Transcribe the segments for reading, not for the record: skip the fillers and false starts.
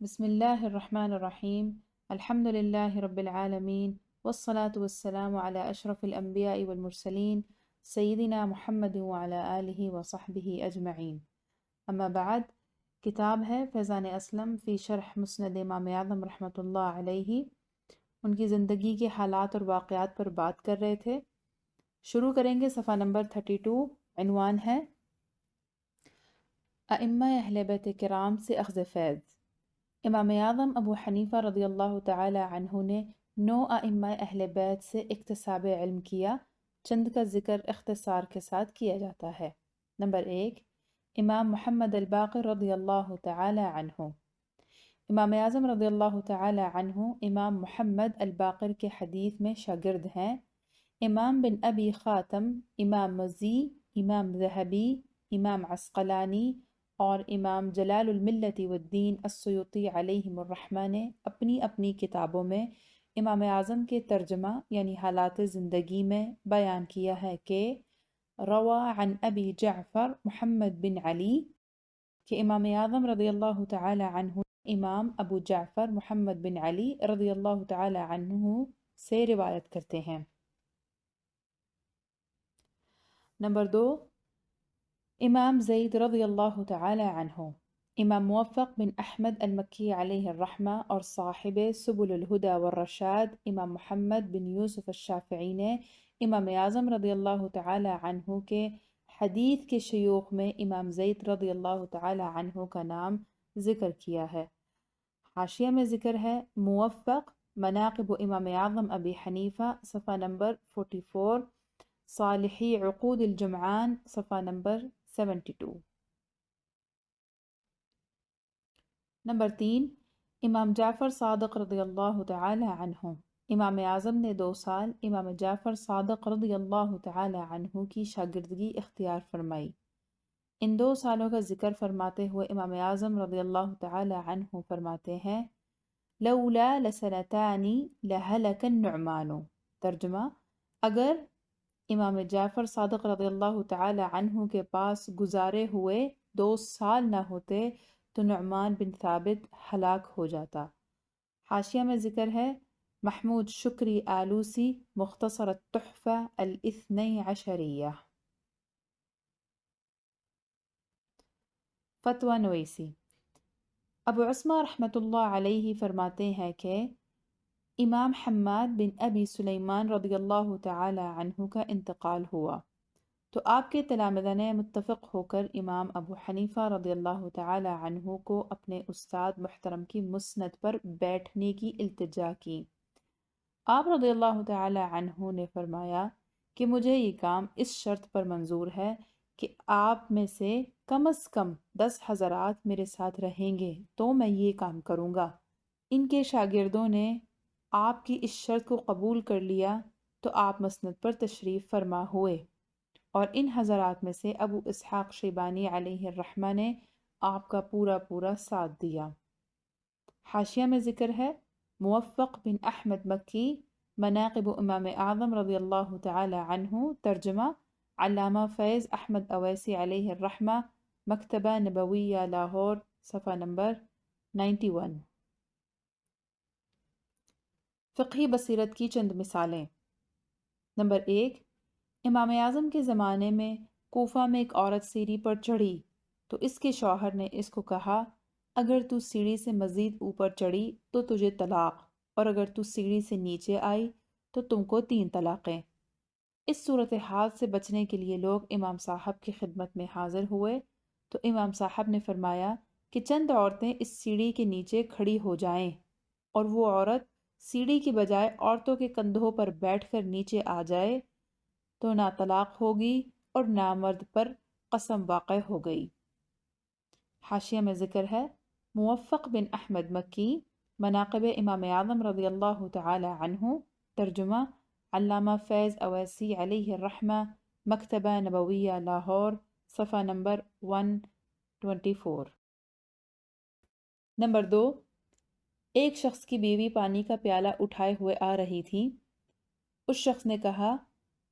بسم الله الرحمن الرحيم. الحمد لله رب العالمين، والصلاة والسلام على أشرف الأنبياء والمرسلين سيدنا محمد وعلى آله وصحبه أجمعين. أما بعد، کتاب ہے فیضان اسلم فی شرح مسند امام اعظم رحمۃ اللہ علیہ. ان کی زندگی کے حالات اور واقعات پر بات کر رہے تھے. شروع کریں گے صفحہ نمبر 32. عنوان ہے ائمہ اہل بیت کرام سے اخذ فیض. امام اعظم ابو حنیفہ رضی اللہ تعالی عنہ نے 9 ائمہ اہل بیت سے اکتساب علم کیا. چند کا ذکر اختصار کے ساتھ کیا جاتا ہے. نمبر 1، امام محمد الباقر رضی اللہ تعالی عنہ. امام اعظم رضی اللہ تعالی عنہ امام محمد الباقر کے حدیث میں شاگرد ہیں. امام بن ابی خاتم، امام مزی، امام ذہبی، امام عسقلانی اور امام جلال الملت والدین السیوطی علیہم الرحمہ نے اپنی اپنی کتابوں میں امام اعظم کے ترجمہ یعنی حالات زندگی میں بیان کیا ہے کہ روا عن ابی جعفر محمد بن علی، کہ امام اعظم رضی اللہ تعالی عنہ امام ابو جعفر محمد بن علی رضی اللہ تعالی عنہ سے روایت کرتے ہیں. نمبر 2، امام زید رضی اللہ تعالی عنہ. امام موفق بن احمد المکی علیہ الرحمہ اور صاحب سبل الہدى والرشاد امام محمد بن یوسف الشافعی نے امام اعظم رضی اللہ تعالی عنہ کے حدیث کے شیوخ میں امام زید رضی اللہ تعالی عنہ کا نام ذکر کیا ہے. حاشیہ میں ذکر ہے موفق مناقب امام اعظم ابی حنیفہ صفحہ نمبر 44، صالحی عقود الجمعان صفحہ نمبر 72. نمبر 3، امام جعفر صادق رضی اللہ تعالی عنہ. امام اعظم نے 2 سال امام جعفر صادق رضی اللہ تعالی عنہ کی شاگردگی اختیار فرمائی. ان 2 سالوں کا ذکر فرماتے ہوئے امام اعظم رضی اللہ تعالی عنہ فرماتے ہیں لولا لسنتان لہلک النعمان. ترجمہ: اگر امام جعفر صادق رضی اللہ تعالی عنہ کے پاس گزارے ہوئے 2 سال نہ ہوتے تو نعمان بن ثابت ہلاک ہو جاتا. حاشیہ میں ذکر ہے محمود شکری آلوسی مختصر التحفہ الاثنی عشریہ. فتویٰ نویسی. ابو عثمہ رحمۃ اللہ علیہ فرماتے ہیں کہ امام حماد بن ابی سلیمان رضی اللہ تعالی عنہ کا انتقال ہوا تو آپ کے تلامذہ نے متفق ہو کر امام ابو حنیفہ رضی اللہ تعالی عنہ کو اپنے استاد محترم کی مسند پر بیٹھنے کی التجا کی. آپ رضی اللہ تعالی عنہ نے فرمایا کہ مجھے یہ کام اس شرط پر منظور ہے کہ آپ میں سے کم از کم 10 حضرات میرے ساتھ رہیں گے تو میں یہ کام کروں گا. ان کے شاگردوں نے آپ کی اس شرط کو قبول کر لیا تو آپ مسند پر تشریف فرما ہوئے اور ان حضرات میں سے ابو اسحاق شیبانی علیہ الرحمہ نے آپ کا پورا ساتھ دیا. حاشیہ میں ذکر ہے موفق بن احمد مکی مناقب امام اعظم رضی اللہ تعالی عنہ. ترجمہ: علامہ فیض احمد اویسی علیہ الرحمہ، مکتبہ نبویہ لاہور صفحہ نمبر 91. فقہی بصیرت کی چند مثالیں. نمبر 1، امام اعظم کے زمانے میں کوفہ میں ایک عورت سیڑھی پر چڑھی تو اس کے شوہر نے اس کو کہا اگر تو سیڑھی سے مزید اوپر چڑھی تو تجھے طلاق، اور اگر تو سیڑھی سے نیچے آئی تو تم کو 3 طلاقیں. اس صورتحال سے بچنے کے لیے لوگ امام صاحب کی خدمت میں حاضر ہوئے تو امام صاحب نے فرمایا کہ چند عورتیں اس سیڑھی کے نیچے کھڑی ہو جائیں اور وہ عورت سیڑھی کی بجائے عورتوں کے کندھوں پر بیٹھ کر نیچے آ جائے تو نہ طلاق ہوگی اور نہ مرد پر قسم واقع ہو گئی. حاشیہ میں ذکر ہے موفق بن احمد مکی مناقب امام اعظم رضی اللہ تعالی عنہ. ترجمہ: علامہ فیض اویسی علیہ الرحمہ، مکتبہ نبویہ لاہور صفحہ نمبر 124. نمبر 2، ایک شخص کی بیوی پانی کا پیالہ اٹھائے ہوئے آ رہی تھی. اس شخص نے کہا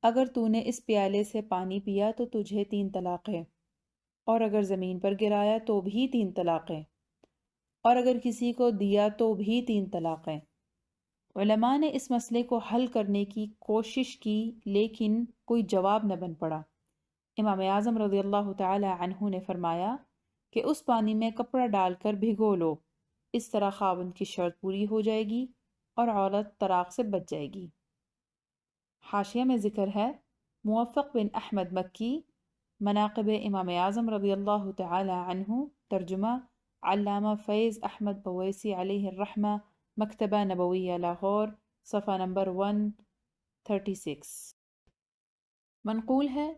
اگر تو نے اس پیالے سے پانی پیا تو تجھے 3 طلاقیں، اور اگر زمین پر گرایا تو بھی 3 طلاقیں. اور اگر کسی کو دیا تو بھی 3 طلاقیں۔ علماء نے اس مسئلے کو حل کرنے کی کوشش کی لیکن کوئی جواب نہ بن پڑا۔ امام اعظم رضی اللہ تعالی عنہ نے فرمایا کہ اس پانی میں کپڑا ڈال کر بھگو لو، اس طرح خاوند کی شرط پوری ہو جائے گی اور عورت طلاق سے بچ جائے گی۔ حاشیہ میں ذکر ہے موفق بن احمد مکی، مناقب امام اعظم رضی اللہ تعالی عنہ، ترجمہ علامہ فیض احمد اویسی علیہ الرحمہ، مکتبہ نبویہ لاہور، صفحہ نمبر 136۔ منقول ہے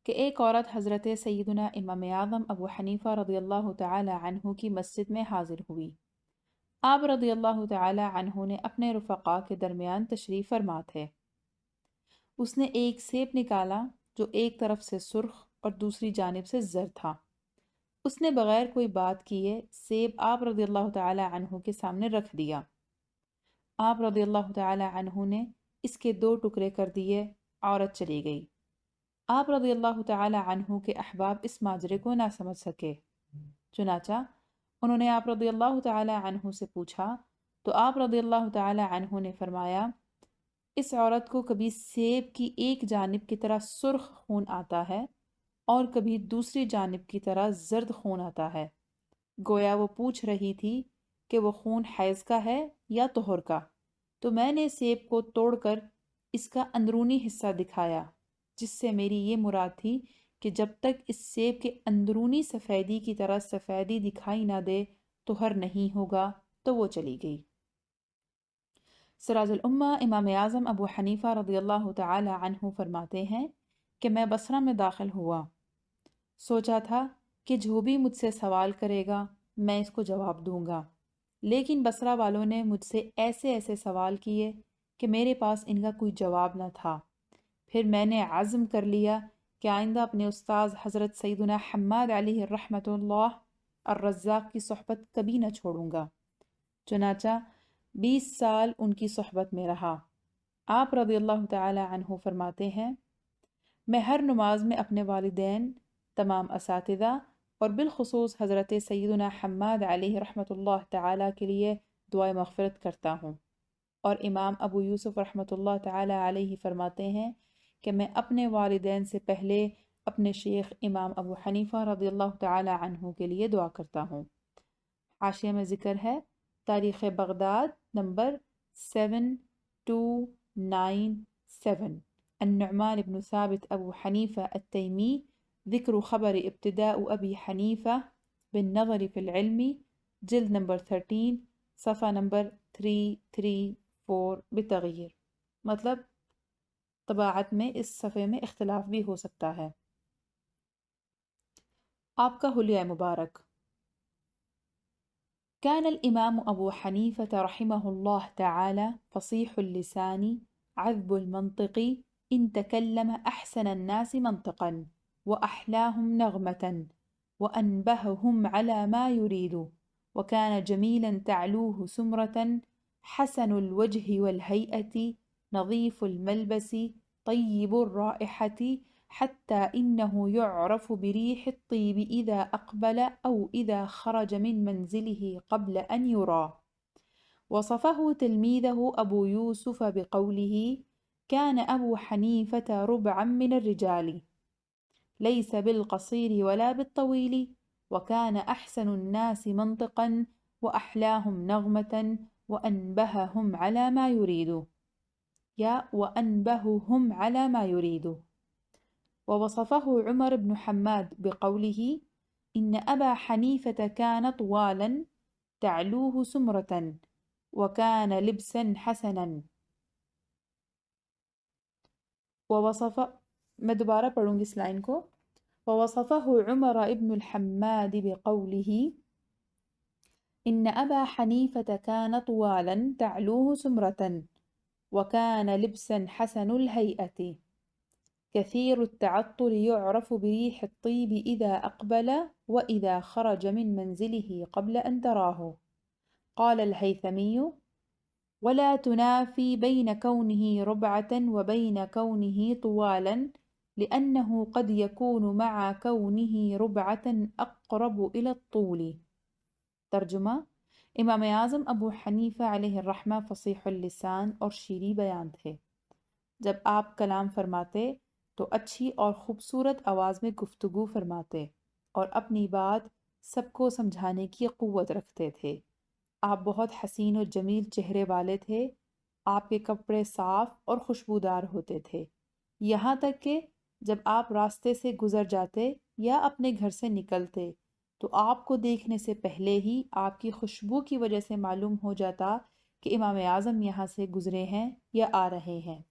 کہ ایک عورت حضرت سیدنا امام اعظم ابو حنیفہ رضی اللہ تعالی عنہ کی مسجد میں حاضر ہوئی۔ آپ رضی اللہ تعالی عنہ نے اپنے رفقاء کے درمیان تشریف فرما تھے۔ اس نے ایک سیب نکالا جو ایک طرف سے سرخ اور دوسری جانب سے زرد تھا۔ اس نے بغیر کوئی بات کیے سیب آپ رضی اللہ تعالی عنہ کے سامنے رکھ دیا۔ آپ رضی اللہ تعالی عنہ نے اس کے 2 ٹکڑے کر دیے، عورت چلی گئی۔ آپ رضی اللہ تعالی عنہ کے احباب اس ماجرے کو نہ سمجھ سکے، چنانچہ انہوں نے آپ رضی اللہ تعالی عنہ سے پوچھا تو آپ رضی اللہ تعالی عنہ نے فرمایا، اس عورت کو کبھی سیب کی ایک جانب کی طرح سرخ خون آتا ہے اور کبھی دوسری جانب کی طرح زرد خون آتا ہے، گویا وہ پوچھ رہی تھی کہ وہ خون حیض کا ہے یا طہر کا، تو میں نے سیب کو توڑ کر اس کا اندرونی حصہ دکھایا، جس سے میری یہ مراد تھی کہ جب تک اس سیب کے اندرونی سفیدی کی طرح سفیدی دکھائی نہ دے طہر نہیں ہوگا، تو وہ چلی گئی۔ سراج الامہ امام اعظم ابو حنیفہ رضی اللہ تعالی عنہ فرماتے ہیں کہ میں بصرہ میں داخل ہوا، سوچا تھا کہ جو بھی مجھ سے سوال کرے گا میں اس کو جواب دوں گا، لیکن بصرہ والوں نے مجھ سے ایسے ایسے سوال کیے کہ میرے پاس ان کا کوئی جواب نہ تھا۔ پھر میں نے عزم کر لیا کہ آئندہ اپنے استاذ حضرت سیدنا حماد علیہ الرحمۃ اللہ الرزاق کی صحبت کبھی نہ چھوڑوں گا۔ چنانچہ 20 سال ان کی صحبت میں رہا۔ آپ رضی اللہ تعالی عنہ فرماتے ہیں، میں ہر نماز میں اپنے والدین، تمام اساتذہ اور بالخصوص حضرت سیدنا حماد علیہ رحمۃ اللہ تعالی کے لیے دعائے مغفرت کرتا ہوں، اور امام ابو یوسف رحمۃ اللہ تعالی علیہ فرماتے ہیں کہ میں اپنے والدین سے پہلے اپنے شیخ امام ابو حنیفہ رضی اللہ تعالی عنہ کے لیے دعا کرتا ہوں۔ حاشیہ میں ذکر ہے تاریخ بغداد نمبر 7297، النعمان بن ثابت ابو حنیفہ التیمی، ذکر خبر ابتداء ابی حنیفہ بالنظر فی العلم، جلد نمبر 13، صفحہ نمبر 334 بتغیر۔ مطلب طباعت میں اس صفحے میں اختلاف بھی ہو سکتا ہے۔ آپ کا حلیہ مبارک۔ كان الإمام أبو حنيفة رحمه الله تعالى فصيح اللسان عذب المنطق، إن تكلم أحسن الناس منطقا وأحلاهم نغمة وأنبههم على ما يريد، وكان جميلا تعلوه سمرة، حسن الوجه والهيئة، نظيف الملبس، طيب الرائحة، حتى إنه يعرف بريح الطيب إذا أقبل أو إذا خرج من منزله قبل أن يرى. وصفه تلميذه أبو يوسف بقوله: كان أبو حنيفة ربعا من الرجال، ليس بالقصير ولا بالطويل، وكان أحسن الناس منطقا وأحلاهم نغمة وأنبههم على ما يريد، يا وأنبههم على ما يريد. ووصفه عمر بن حماد بقوله: إن أبا حنيفة كان طوالا تعلوه سمرة وكان لبسا حسنا. میں دوبارہ پڑھوں گی اس لائن کو۔ ووصفه عمر بن الحماد بقوله: إن أبا حنيفة كان طوالا تعلوه سمرة وكان لبسا حسن الهيئة، كثير التعطر يعرف بريح الطيب إذا أقبل وإذا خرج من منزله قبل أن تراه. قال الهيثمي: ولا تنافي بين كونه ربعة وبين كونه طوالا، لأنه قد يكون مع كونه ربعة أقرب إلى الطول. ترجمہ: امام اعظم ابو حنیفہ علیہ الرحمہ فصیح اللسان اور شیریں بیان تھے۔ جب آپ کلام فرماتے تو اچھی اور خوبصورت آواز میں گفتگو فرماتے اور اپنی بات سب کو سمجھانے کی قوت رکھتے تھے۔ آپ بہت حسین و جمیل چہرے والے تھے۔ آپ کے کپڑے صاف اور خوشبودار ہوتے تھے، یہاں تک کہ جب آپ راستے سے گزر جاتے یا اپنے گھر سے نکلتے تو آپ کو دیکھنے سے پہلے ہی آپ کی خوشبو کی وجہ سے معلوم ہو جاتا کہ امام اعظم یہاں سے گزرے ہیں یا آ رہے ہیں۔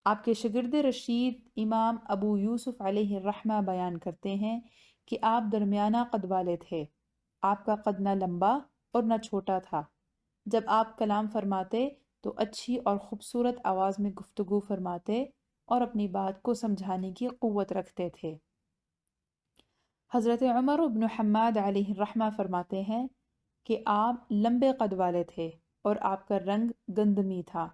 آپ کے شاگرد رشید امام ابو یوسف علیہ الرحمہ بیان کرتے ہیں کہ آپ درمیانہ قد والے تھے۔ آپ کا قد نہ لمبا اور نہ چھوٹا تھا۔ جب آپ کلام فرماتے تو اچھی اور خوبصورت آواز میں گفتگو فرماتے اور اپنی بات کو سمجھانے کی قوت رکھتے تھے۔ حضرت عمر بن حماد علیہ الرحمہ فرماتے ہیں کہ آپ لمبے قد والے تھے اور آپ کا رنگ گندمی تھا۔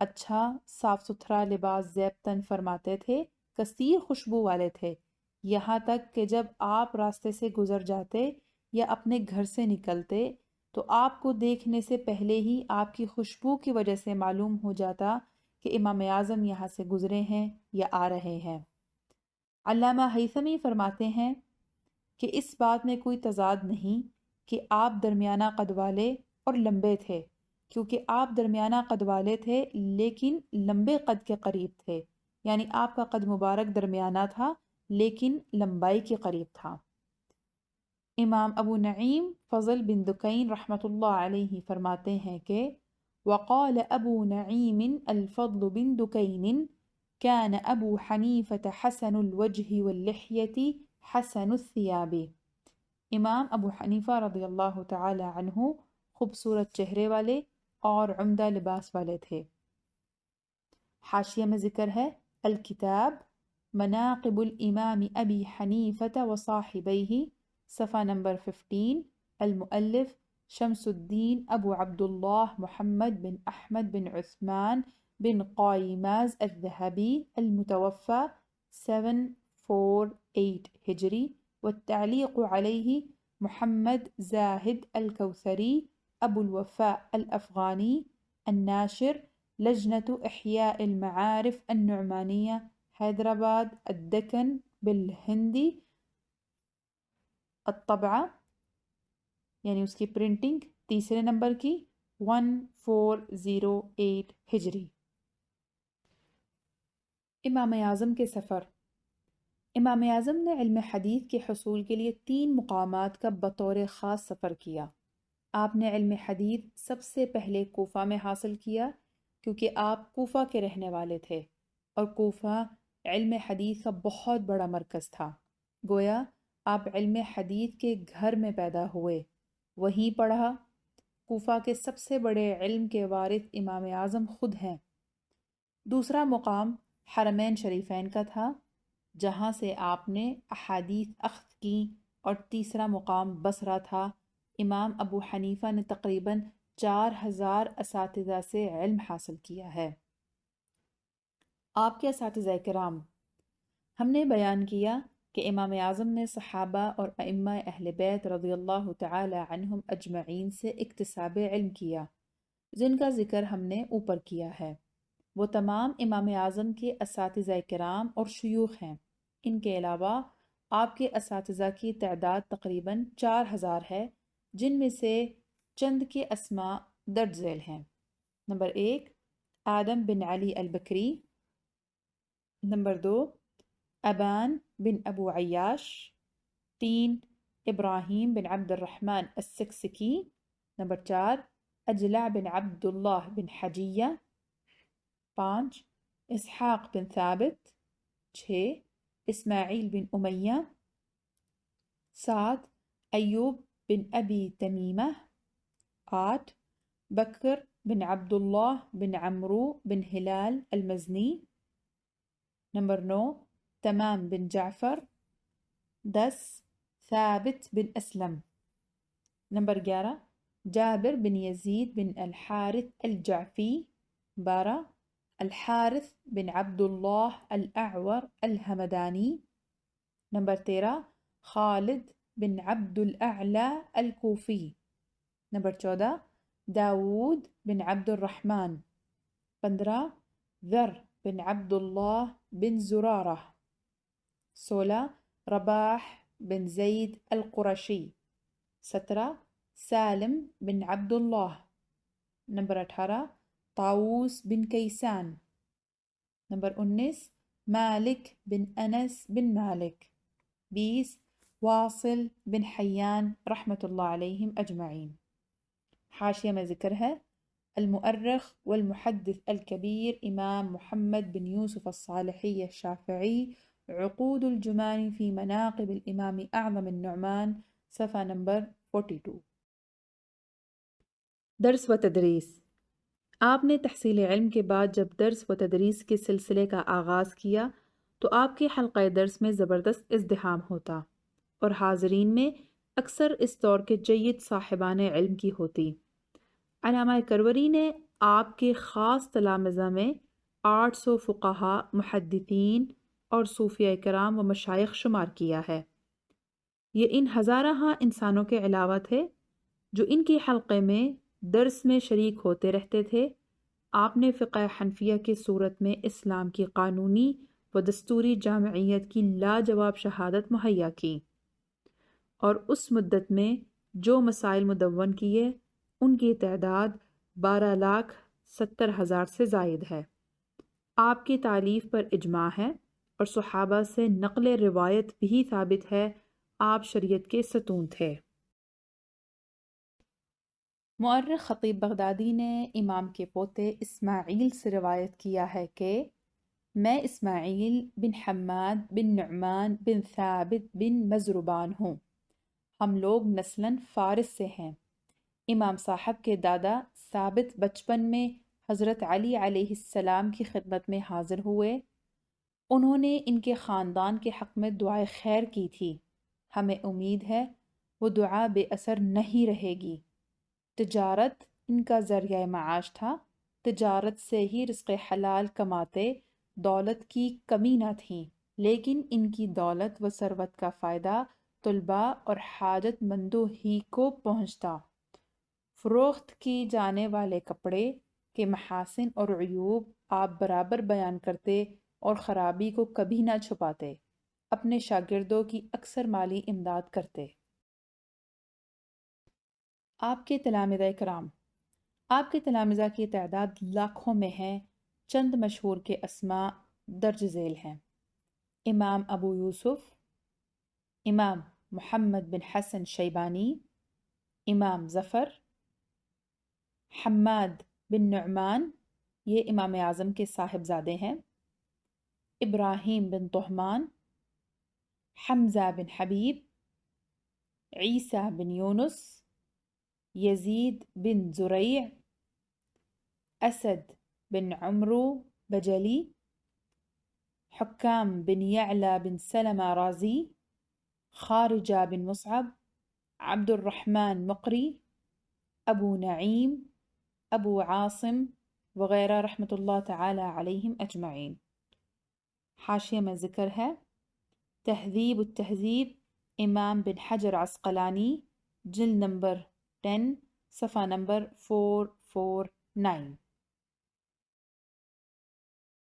اچھا صاف ستھرا لباس زیب تن فرماتے تھے، کثیر خوشبو والے تھے، یہاں تک کہ جب آپ راستے سے گزر جاتے یا اپنے گھر سے نکلتے تو آپ کو دیکھنے سے پہلے ہی آپ کی خوشبو کی وجہ سے معلوم ہو جاتا کہ امام اعظم یہاں سے گزرے ہیں یا آ رہے ہیں۔ علامہ ہیثمی فرماتے ہیں کہ اس بات میں کوئی تضاد نہیں کہ آپ درمیانہ قد والے اور لمبے تھے، کیونکہ آپ درمیانہ قد والے تھے لیکن لمبے قد کے قریب تھے، یعنی آپ کا قد مبارک درمیانہ تھا لیکن لمبائی کے قریب تھا۔ امام ابو نعیم فضل بن دکین رحمۃ اللہ علیہ فرماتے ہیں کہ وقال ابو نعیم الفضل بن دکین كان ابو حنیفة حسن الوجه واللحية حسن الثياب۔ امام ابو حنیفہ رضی اللہ تعالی عنہ خوبصورت چہرے والے اور عمدہ لباس والے تھے۔ حاشیہ میں ذکر ہے الکتاب مناقب الامام ابی حنیفة وصاحبیہ، صفحہ نمبر 15، المؤلف شمس الدین ابو عبداللہ محمد بن احمد بن عثمان بن قائماز الذهبی المتوفى 748 ہجری، والتعلیق علیہ محمد زاہد الکوثری ابو الوفاء الافغانی الناشر لجنة احیاء المعارف النعمانیہ حیدرآباد الدکن بالہندی، الطبعہ یعنی اس کی پرنٹنگ تیسرے نمبر کی 1408 ہجری۔ امام اعظم کے سفر۔ امام اعظم نے علم حدیث کے حصول کے لیے 3 مقامات کا بطور خاص سفر کیا۔ آپ نے علم حدیث سب سے پہلے کوفہ میں حاصل کیا کیونکہ آپ کوفہ کے رہنے والے تھے اور کوفہ علم حدیث کا بہت بڑا مرکز تھا، گویا آپ علم حدیث کے گھر میں پیدا ہوئے، وہیں پڑھا۔ کوفہ کے سب سے بڑے علم کے وارث امام اعظم خود ہیں۔ دوسرا مقام حرمین شریفین کا تھا جہاں سے آپ نے احادیث اخذ کی، اور تیسرا مقام بصرہ تھا۔ امام ابو حنیفہ نے تقریباً 4000 اساتذہ سے علم حاصل کیا ہے۔ آپ کے اساتذہ کرام۔ ہم نے بیان کیا کہ امام اعظم نے صحابہ اور ائمہ اہل بیت رضی اللہ تعالی عنہم اجمعین سے اکتساب علم کیا، جن کا ذکر ہم نے اوپر کیا ہے۔ وہ تمام امام اعظم کے اساتذہ کرام اور شیوخ ہیں۔ ان کے علاوہ آپ کے اساتذہ کی تعداد تقریباً 4000 ہے، جن میں سے چند کے اسماء درج ذیل ہیں۔ نمبر 1 آدم بن علی البکری، نمبر 2 ابان بن ابو عیاش، 3 ابراہیم بن عبد الرحمن السکسکی، نمبر 4 اجلع بن عبد اللہ بن حجیہ، 5 اسحاق بن ثابت، 6 اسماعیل بن امیہ، 7 ایوب بن ابی تمیمہ، 8 بکر بن عبد اللہ بن عمرو بن ہلال المزنی، نمبر 9 تمام بن جعفر، 10 ثابت بن اسلم، نمبر 11 جابر بن یزید بن الحارث الجعفی، 12 الحارث بن عبد اللہ الاعور الحمدانی، نمبر 13 خالد بن عبد الاعلی الکوفی، نمبر 14 داود بن عبد الرحمن. 15 ذر بن عبد الله بن زرارة. 16 رباح بن زيد القرشي. 17 سالم بن عبد الله. نمبر 18 طاووس بن كيسان. نمبر 19 مالك بن أنس بن مالك. 20 واصل بن حيان رحمة الله عليهم أجمعين. حاشية میں ذکر ہے المؤرخ والمحدث الكبير إمام محمد بن يوسف الصالحي الشافعي عقود الجماني في مناقب الإمام أعظم النعمان صفحہ نمبر 42. درس و تدریس. آپ نے تحصیل علم کے بعد جب درس و تدریس کے سلسلے کا آغاز کیا تو آپ کے حلقہ درس میں زبردست ازدحام ہوتا اور حاضرین میں اکثر اس دور کے جید صاحبان علم کی ہوتی. علامہ کروری نے آپ کے خاص تلامذہ میں 800 فقہا، محدثین اور صوفیہ کرام و مشائخ شمار کیا ہے. یہ ان ہزارہ انسانوں کے علاوہ تھے جو ان کے حلقے میں درس میں شریک ہوتے رہتے تھے. آپ نے فقہ حنفیہ کی صورت میں اسلام کی قانونی و دستوری جامعیت کی لاجواب شہادت مہیا کی اور اس مدت میں جو مسائل مدون کیے ان کی تعداد 12,70,000 سے زائد ہے. آپ کی تالیف پر اجماع ہے اور صحابہ سے نقل روایت بھی ثابت ہے. آپ شریعت کے ستون تھے. مؤرخ خطیب بغدادی نے امام کے پوتے اسماعیل سے روایت کیا ہے کہ میں اسماعیل بن حماد بن نعمان بن ثابت بن مزروبان ہوں. ہم لوگ نسلاً فارس سے ہیں. امام صاحب کے دادا ثابت بچپن میں حضرت علی علیہ السلام کی خدمت میں حاضر ہوئے. انہوں نے ان کے خاندان کے حق میں دعائے خیر کی تھی. ہمیں امید ہے وہ دعا بے اثر نہیں رہے گی. تجارت ان کا ذریعہ معاش تھا. تجارت سے ہی رزق حلال کماتے. دولت کی کمی نہ تھی لیکن ان کی دولت و ثروت کا فائدہ طلباء اور حاجت مندوں ہی کو پہنچتا. فروخت کی جانے والے کپڑے کے محاسن اور عیوب آپ برابر بیان کرتے اور خرابی کو کبھی نہ چھپاتے. اپنے شاگردوں کی اکثر مالی امداد کرتے. آپ کے تلامذہ کرام. آپ کے تلامذہ کی تعداد لاکھوں میں ہے. چند مشہور کے اسماء درج ذیل ہیں: امام ابو یوسف، امام محمد بن حسن شیبانی، امام ظفر، حماد بن نعمان، یہ امام اعظم کے صاحبزادے ہیں، ابراہیم بن طہمان، حمزہ بن حبیب، عیسیٰ بن یونس، یزید بن زریع، اسد بن عمرو بجلی، حکام بن یعلا بن سلمہ رازی، خارجہ بن مصعب، عبد الرحمن مقری، ابو نعیم، ابو عاصم وغیرہ رحمۃ اللہ تعالی علیہم اجمعین. حاشیہ میں ذکر ہے تہذیب التہذیب امام بن حجر عسقلانی جلد نمبر 10 صفحہ نمبر 449.